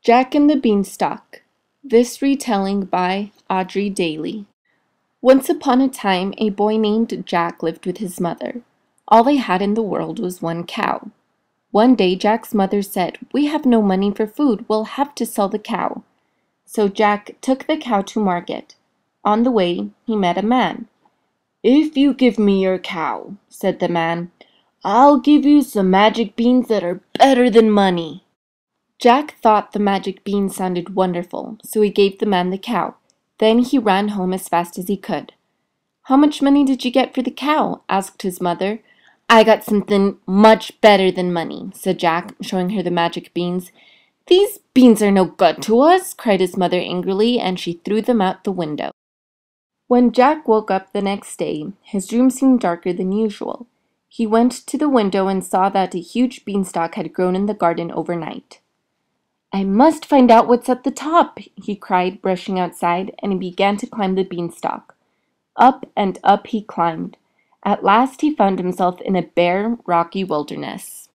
Jack and the Beanstalk. This retelling by Audrey Daly. Once upon a time, a boy named Jack lived with his mother. All they had in the world was one cow. One day, Jack's mother said, "We have no money for food. We'll have to sell the cow." So Jack took the cow to market. On the way, he met a man. "If you give me your cow," said the man, "I'll give you some magic beans that are better than money." Jack thought the magic beans sounded wonderful, so he gave the man the cow. Then he ran home as fast as he could. "How much money did you get for the cow?" asked his mother. "I got something much better than money," said Jack, showing her the magic beans. "These beans are no good to us," cried his mother angrily, and she threw them out the window. When Jack woke up the next day, his room seemed darker than usual. He went to the window and saw that a huge beanstalk had grown in the garden overnight. "I must find out what's at the top," he cried, rushing outside, and he began to climb the beanstalk. Up and up he climbed. At last he found himself in a bare, rocky wilderness.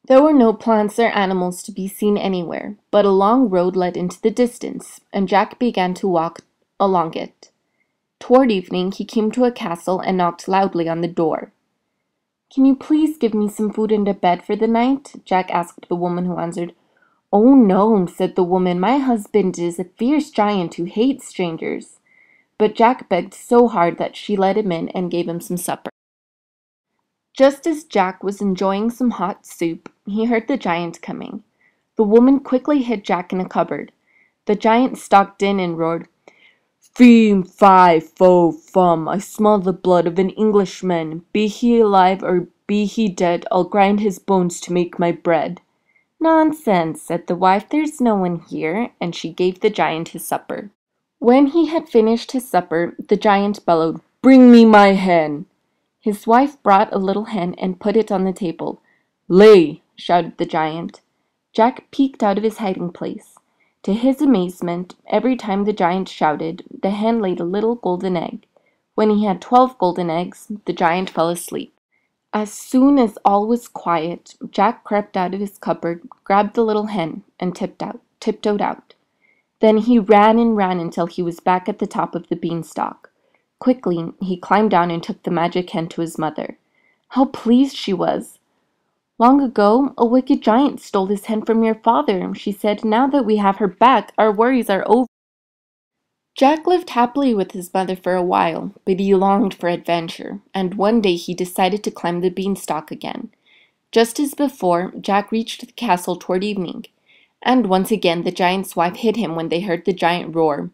There were no plants or animals to be seen anywhere, but a long road led into the distance, and Jack began to walk along it. Toward evening he came to a castle and knocked loudly on the door. "Can you please give me some food and a bed for the night?" Jack asked the woman, who answered. "Oh no," said the woman, "my husband is a fierce giant who hates strangers." But Jack begged so hard that she let him in and gave him some supper. Just as Jack was enjoying some hot soup, he heard the giant coming. The woman quickly hid Jack in a cupboard. The giant stalked in and roared, "Fee, fi, fo, fum, I smell the blood of an Englishman. Be he alive or be he dead, I'll grind his bones to make my bread." "Nonsense," said the wife, "there's no one here," and she gave the giant his supper. When he had finished his supper, the giant bellowed, "Bring me my hen." His wife brought a little hen and put it on the table. "Lay!" shouted the giant. Jack peeked out of his hiding place. To his amazement, every time the giant shouted, the hen laid a little golden egg. When he had 12 golden eggs, the giant fell asleep. As soon as all was quiet, Jack crept out of his cupboard, grabbed the little hen, and tiptoed out. Then he ran and ran until he was back at the top of the beanstalk. Quickly, he climbed down and took the magic hen to his mother. How pleased she was! "Long ago, a wicked giant stole this hen from your father," she said. "Now that we have her back, our worries are over." Jack lived happily with his mother for a while, but he longed for adventure, and one day he decided to climb the beanstalk again. Just as before, Jack reached the castle toward evening, and once again the giant's wife hid him when they heard the giant roar,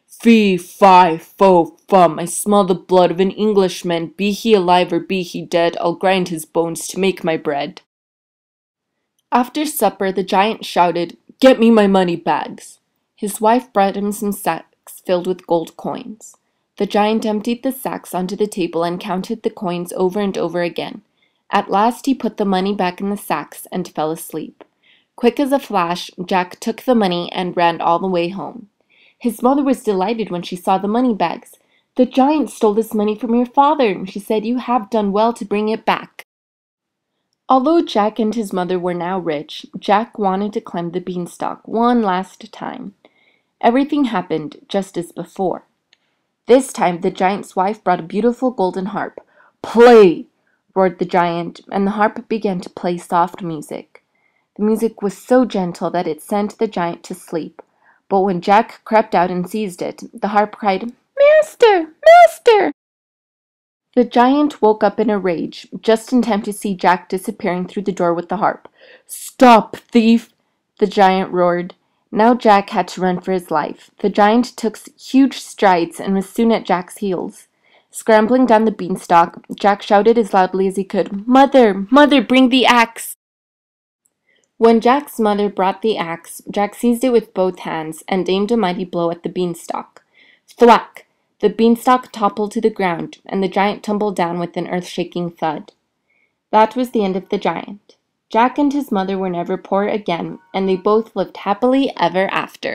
"Fee, fi, fo, fum, I smell the blood of an Englishman. Be he alive or be he dead, I'll grind his bones to make my bread." After supper, the giant shouted, "Get me my money bags." His wife brought him some sacks filled with gold coins. The giant emptied the sacks onto the table and counted the coins over and over again. At last he put the money back in the sacks and fell asleep. Quick as a flash, Jack took the money and ran all the way home. His mother was delighted when she saw the money bags. "The giant stole this money from your father," she said. "You have done well to bring it back." Although Jack and his mother were now rich, Jack wanted to climb the beanstalk one last time. Everything happened just as before. This time the giant's wife brought a beautiful golden harp. "Play!" roared the giant, and the harp began to play soft music. The music was so gentle that it sent the giant to sleep. But when Jack crept out and seized it, the harp cried, "Master! Master!" The giant woke up in a rage, just in time to see Jack disappearing through the door with the harp. "Stop, thief!" the giant roared. Now Jack had to run for his life. The giant took huge strides and was soon at Jack's heels. Scrambling down the beanstalk, Jack shouted as loudly as he could, "Mother! Mother, bring the axe!" When Jack's mother brought the axe, Jack seized it with both hands and aimed a mighty blow at the beanstalk. Thwack! The beanstalk toppled to the ground, and the giant tumbled down with an earth-shaking thud. That was the end of the giant. Jack and his mother were never poor again, and they both lived happily ever after.